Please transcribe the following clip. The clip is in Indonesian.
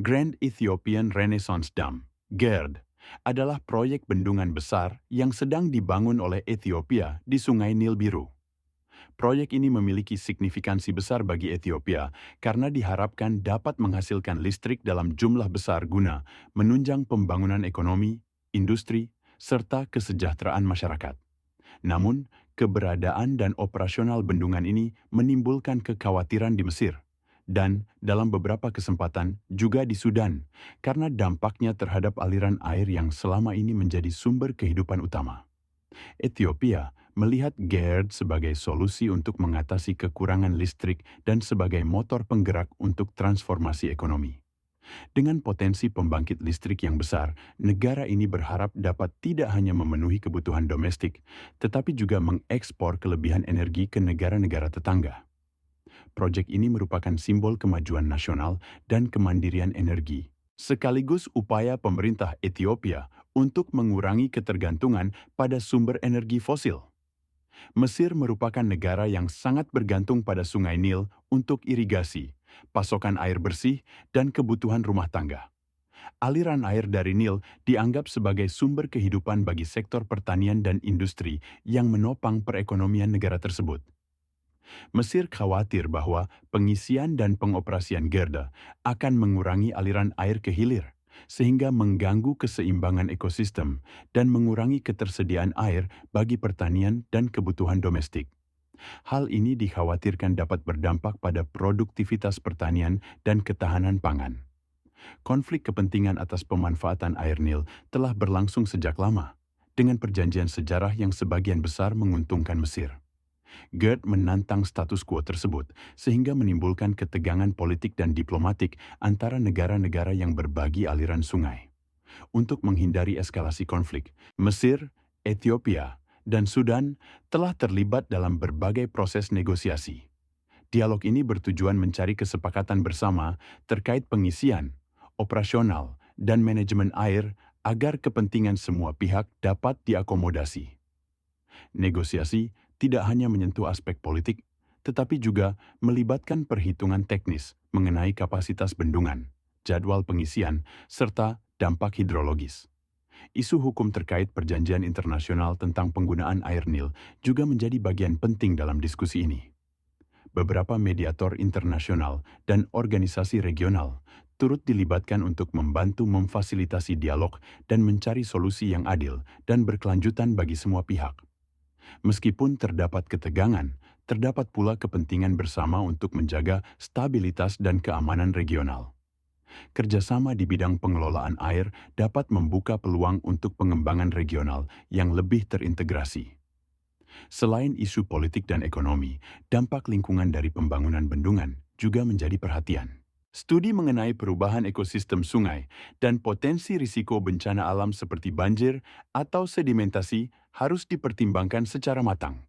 Grand Ethiopian Renaissance Dam, GERD, adalah proyek bendungan besar yang sedang dibangun oleh Ethiopia di Sungai Nil Biru. Proyek ini memiliki signifikansi besar bagi Ethiopia karena diharapkan dapat menghasilkan listrik dalam jumlah besar guna menunjang pembangunan ekonomi, industri, serta kesejahteraan masyarakat. Namun, keberadaan dan operasional bendungan ini menimbulkan kekhawatiran di Mesir dan dalam beberapa kesempatan juga di Sudan karena dampaknya terhadap aliran air yang selama ini menjadi sumber kehidupan utama. Ethiopia melihat GERD sebagai solusi untuk mengatasi kekurangan listrik dan sebagai motor penggerak untuk transformasi ekonomi. Dengan potensi pembangkit listrik yang besar, negara ini berharap dapat tidak hanya memenuhi kebutuhan domestik, tetapi juga mengekspor kelebihan energi ke negara-negara tetangga. Proyek ini merupakan simbol kemajuan nasional dan kemandirian energi, sekaligus upaya pemerintah Ethiopia untuk mengurangi ketergantungan pada sumber energi fosil. Mesir merupakan negara yang sangat bergantung pada Sungai Nil untuk irigasi, pasokan air bersih, dan kebutuhan rumah tangga. Aliran air dari Nil dianggap sebagai sumber kehidupan bagi sektor pertanian dan industri yang menopang perekonomian negara tersebut. Mesir khawatir bahwa pengisian dan pengoperasian GERD akan mengurangi aliran air ke hilir, sehingga mengganggu keseimbangan ekosistem dan mengurangi ketersediaan air bagi pertanian dan kebutuhan domestik. Hal ini dikhawatirkan dapat berdampak pada produktivitas pertanian dan ketahanan pangan. Konflik kepentingan atas pemanfaatan air Nil telah berlangsung sejak lama, dengan perjanjian sejarah yang sebagian besar menguntungkan Mesir. GERD menantang status quo tersebut, sehingga menimbulkan ketegangan politik dan diplomatik antara negara-negara yang berbagi aliran sungai. Untuk menghindari eskalasi konflik, Mesir, Ethiopia, dan Sudan telah terlibat dalam berbagai proses negosiasi. Dialog ini bertujuan mencari kesepakatan bersama terkait pengisian, operasional, dan manajemen air agar kepentingan semua pihak dapat diakomodasi. Negosiasi tidak hanya menyentuh aspek politik, tetapi juga melibatkan perhitungan teknis mengenai kapasitas bendungan, jadwal pengisian, serta dampak hidrologis. Isu hukum terkait perjanjian internasional tentang penggunaan air Nil juga menjadi bagian penting dalam diskusi ini. Beberapa mediator internasional dan organisasi regional turut dilibatkan untuk membantu memfasilitasi dialog dan mencari solusi yang adil dan berkelanjutan bagi semua pihak. Meskipun terdapat ketegangan, terdapat pula kepentingan bersama untuk menjaga stabilitas dan keamanan regional. Kerjasama di bidang pengelolaan air dapat membuka peluang untuk pengembangan regional yang lebih terintegrasi. Selain isu politik dan ekonomi, dampak lingkungan dari pembangunan bendungan juga menjadi perhatian. Studi mengenai perubahan ekosistem sungai dan potensi risiko bencana alam seperti banjir atau sedimentasi harus dipertimbangkan secara matang.